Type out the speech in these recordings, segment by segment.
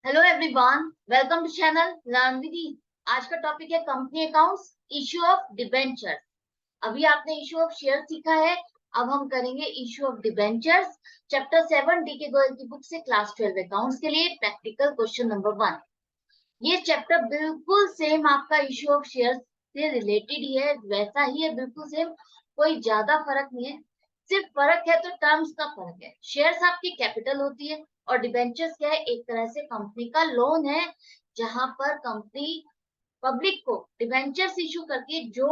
Hello everyone, welcome to channel learn with ease. आज का topic है company accounts, issue of debentures. अभी आपने इश्यू ऑफ शेयर सीखा है, अब हम करेंगे issue of debentures. Chapter 7 D के गोयल की बुक से क्लास 12 अकाउंट्स के लिए प्रैक्टिकल क्वेश्चन नंबर 1। ये चैप्टर बिल्कुल सेम आपका इश्यू ऑफ शेयर से रिलेटेड ही है, वैसा ही है, बिल्कुल सेम, कोई ज्यादा फर्क नहीं है। सिर्फ फर्क है तो टर्म्स का फर्क है। शेयर्स आपकी कैपिटल होती है और डिबेंचर्स क्या है, एक तरह से कंपनी का लोन है, जहां पर कंपनी पब्लिक को डिबेंचर्स इशू करके जो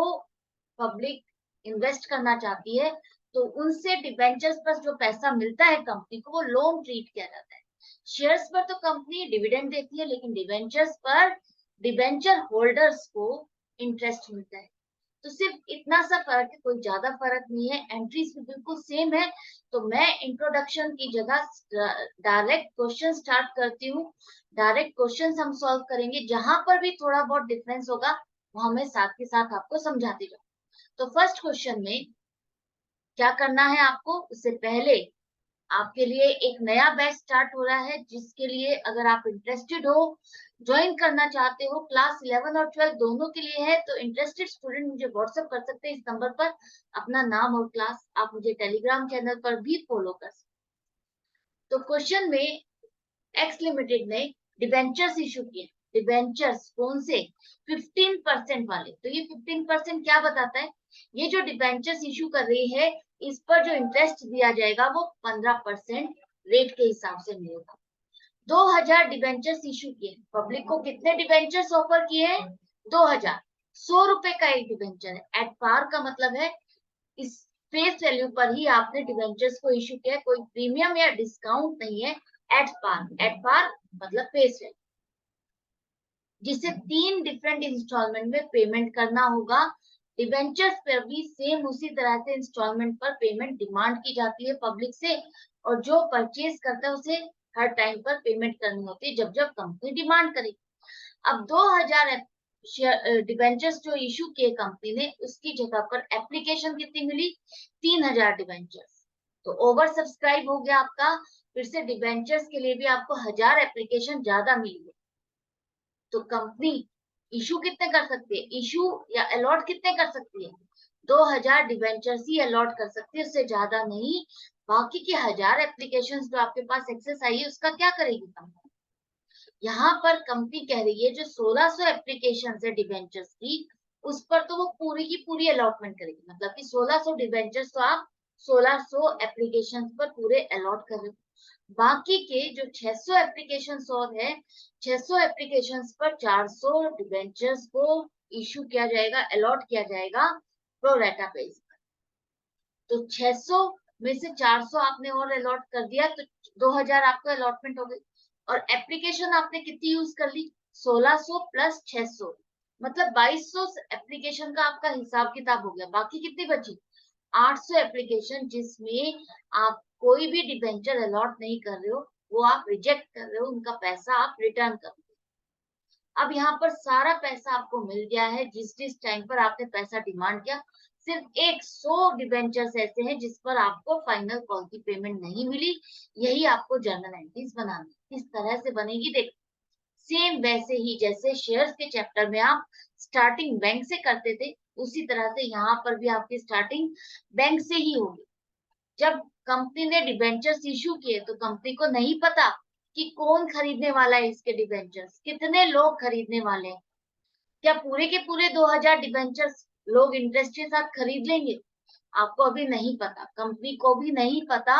पब्लिक इन्वेस्ट करना चाहती है, तो उनसे डिबेंचर्स पर जो पैसा मिलता है कंपनी को, वो लोन ट्रीट किया जाता है। शेयर्स पर तो कंपनी डिविडेंड देती है, लेकिन डिबेंचर्स पर डिबेंचर होल्डर्स को इंटरेस्ट मिलता है। तो सिर्फ इतना सा फर्क है, कोई ज्यादा फर्क नहीं है, एंट्रीज भी बिल्कुल सेम है। तो मैं इंट्रोडक्शन की जगह डायरेक्ट क्वेश्चन स्टार्ट करती हूँ। डायरेक्ट क्वेश्चन हम सॉल्व करेंगे, जहां पर भी थोड़ा बहुत डिफरेंस होगा वहां मैं साथ के साथ आपको समझाती जाऊँ। तो फर्स्ट क्वेश्चन में क्या करना है आपको, उससे पहले आपके लिए एक नया बैच स्टार्ट हो रहा है, जिसके लिए अगर आप इंटरेस्टेड हो, ज्वाइन करना चाहते हो, क्लास 11 और 12 दोनों के लिए है, तो इंटरेस्टेड स्टूडेंट मुझे व्हाट्सएप कर सकते हैं इस नंबर पर अपना नाम और क्लास। आप मुझे टेलीग्राम चैनल पर भी फॉलो कर सकते हैं। तो क्वेश्चन में एक्स लिमिटेड ने डिबेंचर्स इशू किए। डिबेंचर्स कौन से? 15% वाले। तो ये 15% क्या बताता है? ये जो डिबेंचर्स इशू कर रही है, इस पर जो इंटरेस्ट दिया जाएगा वो 15% रेट के हिसाब से मिलेगा। 2000 डिबेंचर्स इशू किए। पब्लिक को कितने डिबेंचर्स ऑफर किए हैं? 2000। 100 रुपए का एक डिबेंचर है। एट पार का मतलब है इस फेस वैल्यू पर ही आपने डिबेंचर्स को इशू किया, कोई प्रीमियम या डिस्काउंट नहीं है। एट पार, एट पार मतलब फेस वैल्यू, जिसे 3 डिफरेंट इंस्टॉलमेंट में पेमेंट करना होगा। डिबेंचर्स पर भी सेम उसी तरह से इंस्टॉलमेंट पर पेमेंट डिमांड की जाती है पब्लिक से, और जो परचेज करता है उसे हर टाइम पर पेमेंट करनी होती है, जब जब कंपनी डिमांड करेगी। अब 2000 डिबेंचर्स जो इशू किए कंपनी ने, उसकी जगह पर एप्लीकेशन कितनी मिली? 3000 डिबेंचर्स। तो ओवर सब्सक्राइब हो गया आपका। फिर से डिबेंचर्स के लिए भी आपको 1000 एप्लीकेशन ज्यादा मिली। तो कंपनी इशू कितने कर सकती है, इशू या अलॉट कितने कर सकती है? 2000 डिबेंचर्स ही अलॉट कर सकती है, उससे ज्यादा नहीं। बाकी की 1000 एप्लीकेशन जो आपके पास एक्सेस आई है, उसका क्या करेगी कंपनी? यहाँ पर कंपनी कह रही है जो 1600 एप्लीकेशन है डिबेंचर्स की, उस पर तो वो पूरी की पूरी अलॉटमेंट करेगी। मतलब कि 1600 डिबेंचर्स तो आप 1600 एप्लीकेशन पर पूरे अलॉट कर रहे हो। बाकी के जो 600 एप्लीकेशन और है, 600 एप्लीकेशन पर 400 डिबेंचर्स को इशू किया जाएगा, अलॉट किया जाएगा प्रो रेटा बेस पर। तो 600 में से 400 आपने और अलॉट कर दिया, तो 2000 आपको अलॉटमेंट हो गई। और एप्लीकेशन आपने कितनी यूज कर ली? 1600 प्लस 600, मतलब 2200 एप्लीकेशन का आपका हिसाब किताब हो गया। बाकी कितनी बची? 800 एप्लीकेशन, जिसमें आप कोई भी डिबेंचर अलॉट नहीं कर रहे हो, वो आप रिजेक्ट कर रहे हो, उनका पैसा आप रिटर्न कर रहे हो। अब यहाँ पर सारा पैसा आपको मिल गया है, जिस जिस टाइम पर आपने पैसा डिमांड किया। सिर्फ 100 डिबेंचर्स ऐसे हैं जिस पर आपको फाइनल कॉल की पेमेंट नहीं मिली। यही आपको जर्नल एंट्रीज बनानी, किस तरह से बनेगी देख। सेम वैसे ही जैसे शेयर्स के चैप्टर में आप स्टार्टिंग बैंक से करते थे, उसी तरह से यहाँ पर भी आपकी स्टार्टिंग बैंक से ही होगी। जब कंपनी ने डिबेंचर्स इशू किए, तो कंपनी को नहीं पता कि कौन खरीदने वाला है इसके डिबेंचर्स, कितने लोग खरीदने वाले हैं। क्या पूरे के पूरे 2000 डिबेंचर्स लोग इंटरेस्ट के साथ खरीद लेंगे? आपको अभी नहीं पता, कंपनी को भी नहीं पता।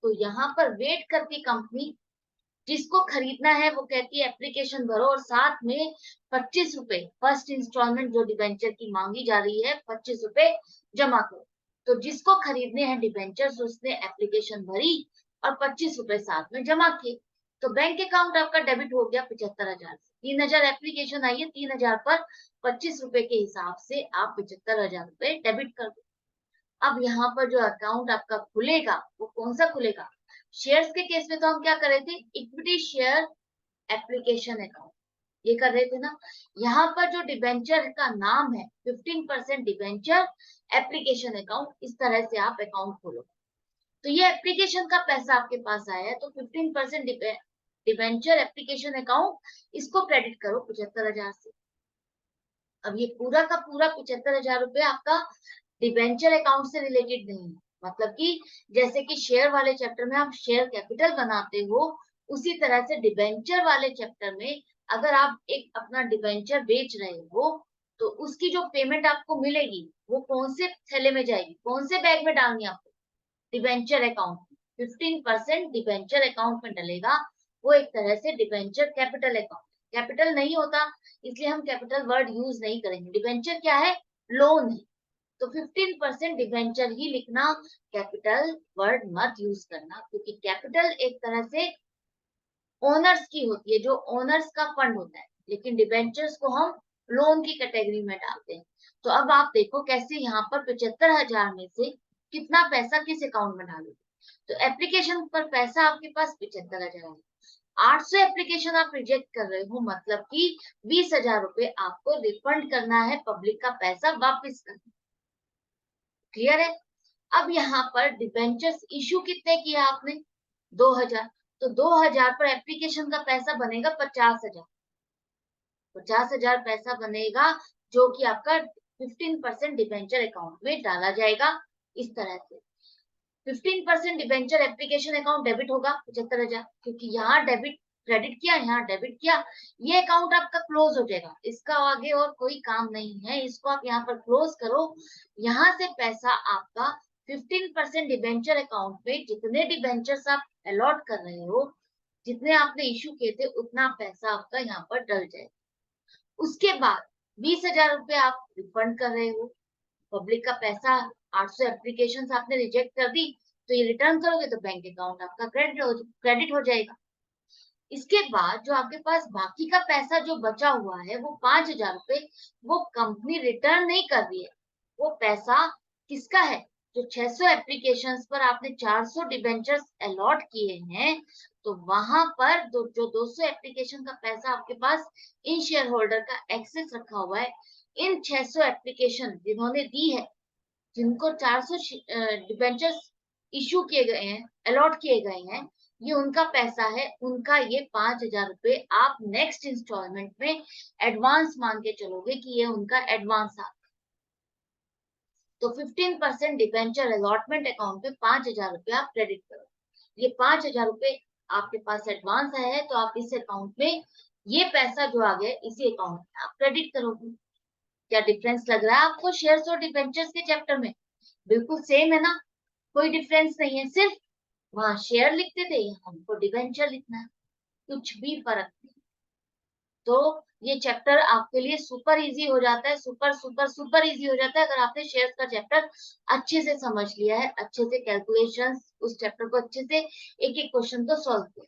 तो यहाँ पर वेट करके कंपनी, जिसको खरीदना है वो कहती है एप्लीकेशन भरो, और साथ में 25 रुपए फर्स्ट इंस्टॉलमेंट जो डिबेंचर की मांगी जा रही है, 25 रुपए जमा करो। तो जिसको खरीदने हैं डिबेंचर्स, उसने एप्लीकेशन भरी और 25 रुपए साथ में जमा किए। तो बैंक अकाउंट आपका डेबिट हो गया 75,000 से। 3000 एप्लीकेशन आई है, 3000 पर 25 रुपए के हिसाब से आप 75,000 रुपए डेबिट कर दो। अब यहाँ पर जो अकाउंट आपका खुलेगा, वो कौन सा खुलेगा? शेयर्स के केस में तो हम क्या कर रहे थे, इक्विटी शेयर एप्लीकेशन अकाउंट, ये कर रहे थे ना। यहाँ पर जो डिबेंचर का नाम है 15% डिबेंचर एप्लीकेशन अकाउंट, इस तरह से आप अकाउंट खोलो। तो ये एप्लीकेशन का पैसा आपके पास आया है, तो 15% डिबेंचर एप्लीकेशन अकाउंट, इसको क्रेडिट करो 75,000 से। अब ये पूरा का पूरा 75,000 रुपये आपका डिबेंचर अकाउंट से रिलेटेड नहीं है, मतलब कि जैसे कि शेयर वाले चैप्टर में आप शेयर कैपिटल बनाते हो, उसी तरह से डिबेंचर वाले चैप्टर में अगर आप एक अपना डिबेंचर बेच रहे हो तो उसकी जो पेमेंट आपको मिलेगी वो कौन से थैले में जाएगी, कौन से बैग में डालनी है आपको, डिबेंचर अकाउंट में। 15% डिबेंचर अकाउंट में डलेगा, वो एक तरह से डिबेंचर कैपिटल अकाउंट। कैपिटल नहीं होता इसलिए हम कैपिटल वर्ड यूज नहीं करेंगे। डिबेंचर क्या है, लोन है, तो 15% डिबेंचर ही लिखना, कैपिटल वर्ड मत यूज करना, क्योंकि कैपिटल एक तरह से ओनर्स की होती है, जो ओनर्स का फंड होता है, लेकिन डिबेंचर्स को हम लोन की कैटेगरी में डालते हैं। तो अब आप देखो कैसे यहाँ पर 75,000 में से कितना पैसा किस अकाउंट में डालोगे। तो एप्लीकेशन पर पैसा आपके पास 75,000 है, 800 एप्लीकेशन आप रिजेक्ट कर रहे हो, मतलब कि 20,000 रुपए आपको रिफंड करना है, पब्लिक का पैसा वापिस करना। क्लियर है। अब यहाँ पर डिबेंचर्स इशू कितने किया आपने, 2,000, तो 2,000 पर एप्लीकेशन का पैसा बनेगा 50,000। 50,000 पैसा बनेगा जो कि आपका 15% डिबेंचर अकाउंट में डाला जाएगा। इस तरह से 15% डिबेंचर एप्लीकेशन अकाउंट डेबिट होगा 75,000, क्योंकि यहाँ डेबिट क्रेडिट किया, यहाँ डेबिट किया, ये अकाउंट आपका क्लोज हो जाएगा, इसका आगे और कोई काम नहीं है, इसको आप यहाँ पर क्लोज करो। यहाँ से पैसा आपका 15% डिबेंचर अकाउंट में, जितने डिबेंचर्स आप अलॉट कर रहे हो, जितने आपने इशू किए थे, उतना पैसा आपका यहाँ पर डल जाएगा। उसके बाद 20,000 रुपए आप रिफंड कर रहे हो, पब्लिक का पैसा 800 एप्लीकेशन आपने रिजेक्ट कर दी, तो ये रिटर्न करोगे तो बैंक अकाउंट आपका क्रेडिट हो जाएगा। इसके बाद जो आपके पास बाकी का पैसा जो बचा हुआ है वो 5,000 रुपए, वो कंपनी रिटर्न नहीं कर रही है, वो पैसा किसका है, जो 600 एप्लीकेशंस पर आपने 400 डिबेंचर्स अलॉट किए हैं, तो वहां पर जो 200 एप्लीकेशन का पैसा आपके पास इन शेयर होल्डर का एक्सेस रखा हुआ है, इन 600 एप्लीकेशन जिन्होंने दी है, जिनको 400 डिबेंचर्स इशू किए गए हैं, अलॉट किए गए हैं, ये उनका पैसा है, उनका ये 5,000 रुपए आप नेक्स्ट इंस्टॉलमेंट में एडवांस मान के चलोगे कि ये उनका एडवांस आ। तो 15% डिबेंचर अलॉटमेंट अकाउंट पे 5,000 रुपए आप क्रेडिट करो। ये 5,000 रुपए आपके पास एडवांस आया है, तो आप इस अकाउंट में ये पैसा जो आ गया इसी अकाउंट में आप क्रेडिट करोगे। क्या डिफरेंस लग रहा है आपको शेयर्स और डिबेंचर्स के चैप्टर में? बिल्कुल सेम है ना, कोई डिफरेंस नहीं है, सिर्फ वहां शेयर लिखते थे, यहाँ हमको डिबेंचर लिखना है, कुछ भी फर्क नहीं। तो ये चैप्टर आपके लिए सुपर इजी हो जाता है, सुपर सुपर सुपर इजी हो जाता है अगर आपने शेयर्स का चैप्टर अच्छे से समझ लिया है, अच्छे से कैलकुलेशंस उस चैप्टर को अच्छे से एक एक क्वेश्चन को सॉल्व किया।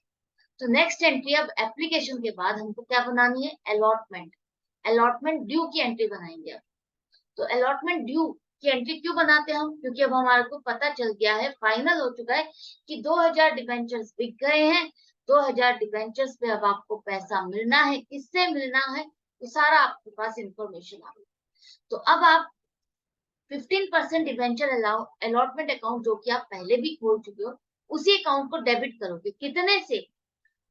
तो नेक्स्ट एंट्री, अब एप्लीकेशन के बाद हमको क्या बनानी है, अलॉटमेंट। अलॉटमेंट ड्यू की एंट्री बनाएंगे अब। तो अलॉटमेंट ड्यू की एंट्री क्यों बनाते हैं हम, क्योंकि अब हमारे को पता चल गया है, फाइनल हो चुका है कि 2,000 डिबेंचर्स बिक गए हैं, 2,000 डिबेंचर्स पे अब आपको पैसा मिलना है, किससे मिलना है, तो सारा आपके पास इंफॉर्मेशन आ गई। तो अब आप 15% डिबेंचर अलॉटमेंट अकाउंट जो कि आप पहले भी खोल चुके हो, उसी अकाउंट को डेबिट करोगे, कितने से,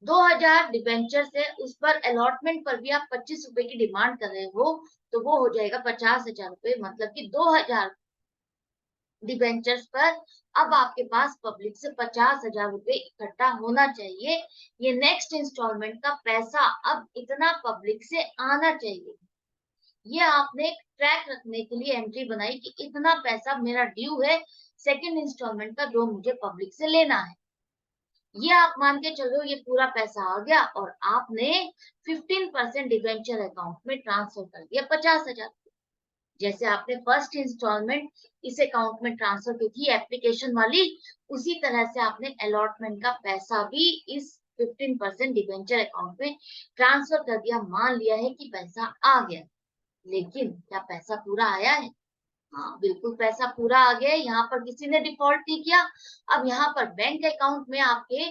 2,000 डिबेंचर से, उस पर अलॉटमेंट पर भी आप 25 रुपए की डिमांड कर रहे हो, तो वो हो जाएगा 50,000 रुपए, मतलब कि 2,000 डिबेंचर्स पर अब आपके पास पब्लिक से 50,000 रुपए इकट्ठा होना चाहिए। ये नेक्स्ट इंस्टॉलमेंट का पैसा अब इतना पब्लिक से आना चाहिए। ये आपने एक ट्रैक रखने के लिए एंट्री बनाई कि इतना पैसा मेरा ड्यू है सेकंड इंस्टॉलमेंट का, जो मुझे पब्लिक से लेना है। ये आप मान के चलो ये पूरा पैसा आ गया और आपने 15% डिबेंचर अकाउंट में ट्रांसफर कर दिया 50,000। जैसे आपने फर्स्ट इंस्टॉलमेंट इस अकाउंट में ट्रांसफर की थी एप्लीकेशन वाली, उसी तरह से आपने अलॉटमेंट का पैसा भी इस 15% डिबेंचर अकाउंट में ट्रांसफर कर दिया। मान लिया है कि पैसा आ गया, लेकिन क्या पैसा पूरा आया है? हाँ बिल्कुल, पैसा पूरा आ गया। यहाँ पर किसी ने डिफॉल्ट नहीं किया। अब यहाँ पर बैंक अकाउंट में आपके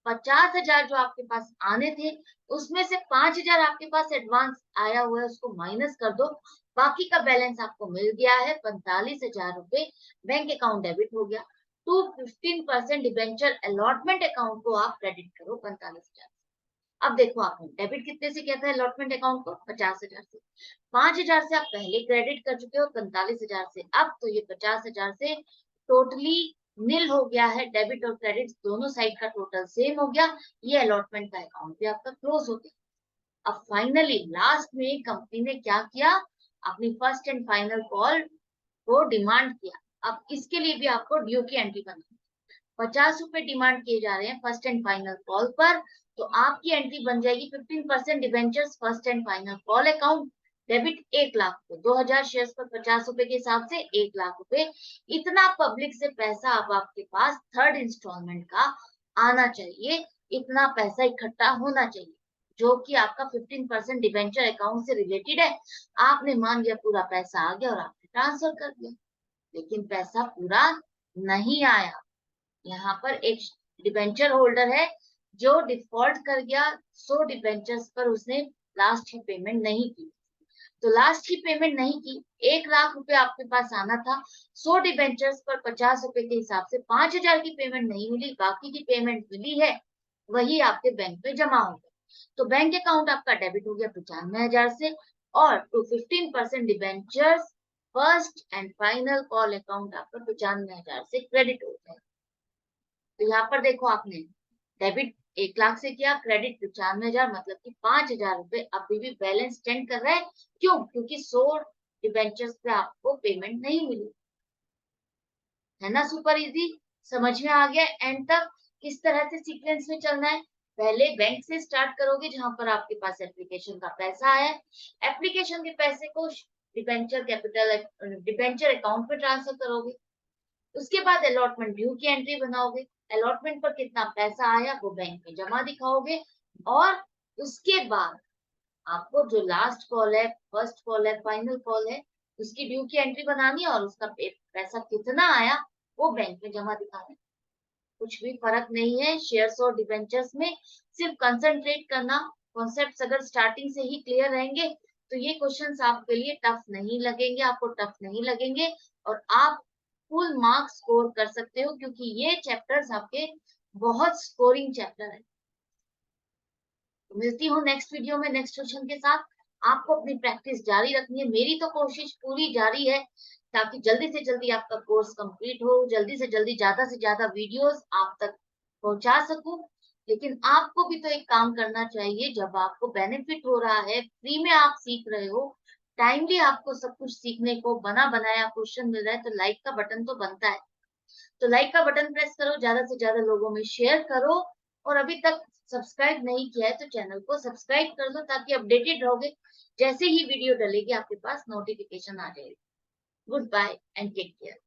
50,000 जो आपके पास आने थे, उसमें से 5,000 आपके पास एडवांस आया हुआ है, उसको माइनस कर दो, बाकी का बैलेंस आपको मिल गया है 45,000 रुपए, बैंक अकाउंट डेबिट हो गया। तो 15% डिबेंचर अलॉटमेंट अकाउंट को आप क्रेडिट करो 45,000। अब देखो आपने डेबिट कितने से किया था अलॉटमेंट अकाउंट को, 50,000 से। 5,000 से आप पहले क्रेडिट कर चुके हो 45,000 से, अब तो ये 50,000 से टोटली नील हो गया है। डेबिट और क्रेडिट दोनों साइड का टोटल सेम हो गया, ये अलॉटमेंट का अकाउंट भी आपका क्लोज हो गया। अब फाइनली लास्ट में कंपनी ने क्या किया, अपनी फर्स्ट एंड फाइनल कॉल को डिमांड किया। अब इसके लिए भी आपको ड्यू की एंट्री बनानी, 50 रुपए डिमांड किए जा रहे हैं फर्स्ट एंड फाइनल कॉल पर, तो आपकी एंट्री बन जाएगी 15% debentures first and final call account, debit 1 lakh रुपए, 2,000 शेयर्स पर 50 रुपए के हिसाब से 1 लाख रुपए। इतना पब्लिक से पैसा अब आपके पास थर्ड इंस्टॉलमेंट का आना चाहिए, इतना पैसा इकट्ठा होना चाहिए, जो कि आपका 15% डिवेंचर अकाउंट से रिलेटेड है। आपने मान लिया पूरा पैसा आ गया और आपने ट्रांसफर कर दिया, लेकिन पैसा पूरा नहीं आया। यहाँ पर एक डिबेंचर होल्डर है जो डिफॉल्ट कर गया, 100 डिबेंचर्स पर उसने लास्ट की पेमेंट नहीं की, तो लास्ट की पेमेंट नहीं की, 1 लाख रुपए आपके पास आना था, 100 डिबेंचर्स पर 50 रुपए के हिसाब से 5,000 की पेमेंट नहीं मिली, बाकी की पेमेंट मिली है, वही आपके बैंक में जमा हो गया। तो बैंक अकाउंट आपका डेबिट हो गया 95,000 से, और to 15% debentures first and final call account आपका 95,000 से क्रेडिट हो गया। तो यहाँ पर देखो आपने डेबिट 1 लाख से किया, क्रेडिट 95,000, मतलब कि 5,000 रुपए अभी भी बैलेंस स्टैंड कर रहा है। क्यों? क्योंकि 100 डिबेंचर्स पे आपको पेमेंट नहीं मिली। है ना सुपर इजी, समझ में आ गया एंड तक किस तरह से सीक्वेंस में चलना है। पहले बैंक से स्टार्ट करोगे जहां पर आपके पास एप्लीकेशन का पैसा आया है, एप्लीकेशन के पैसे को डिबेंचर कैपिटल डिबेंचर अकाउंट में ट्रांसफर करोगे, उसके बाद अलॉटमेंट ड्यू की एंट्री बनाओगे, अलॉटमेंट पर कितना पैसा आया वो बैंक में जमा दिखाओगे, और उसके बाद आपको जो लास्ट कॉल है, फर्स्ट कॉल है, फाइनल कॉल है, उसकी ड्यू की एंट्री बनानी है, और उसका पैसा कितना आया वो बैंक में जमा दिखाना है। कुछ भी फर्क नहीं है शेयर्स और डिबेंचर्स में, सिर्फ कंसंट्रेट करना। कॉन्सेप्ट्स अगर स्टार्टिंग से ही क्लियर रहेंगे तो ये क्वेश्चंस आपके लिए टफ नहीं लगेंगे, आपको टफ नहीं लगेंगे, और आप फुल मार्क्स स्कोर कर सकते हो, क्योंकि ये चैप्टर्स आपके बहुत स्कोरिंग चैप्टर है। मिलती हूँ नेक्स्ट वीडियो में नेक्स्ट क्वेश्चन के साथ। आपको अपनी प्रैक्टिस जारी रखनी है, मेरी तो कोशिश पूरी जारी है, ताकि जल्दी से जल्दी आपका कोर्स कंप्लीट हो, जल्दी से ज्यादा वीडियोस आप तक पहुंचा सकूं। लेकिन आपको भी तो एक काम करना चाहिए, जब आपको बेनिफिट हो रहा है, फ्री में आप सीख रहे हो, टाइमली आपको सब कुछ सीखने को बना बनाया क्वेश्चन मिल रहा है, तो लाइक का बटन तो बनता है। तो लाइक का बटन प्रेस करो, ज्यादा से ज्यादा लोगों में शेयर करो, और अभी तक सब्सक्राइब नहीं किया है तो चैनल को सब्सक्राइब कर दो, ताकि अपडेटेड रहोगे, जैसे ही वीडियो डलेगी आपके पास नोटिफिकेशन आ जाएगी। Goodbye and take care.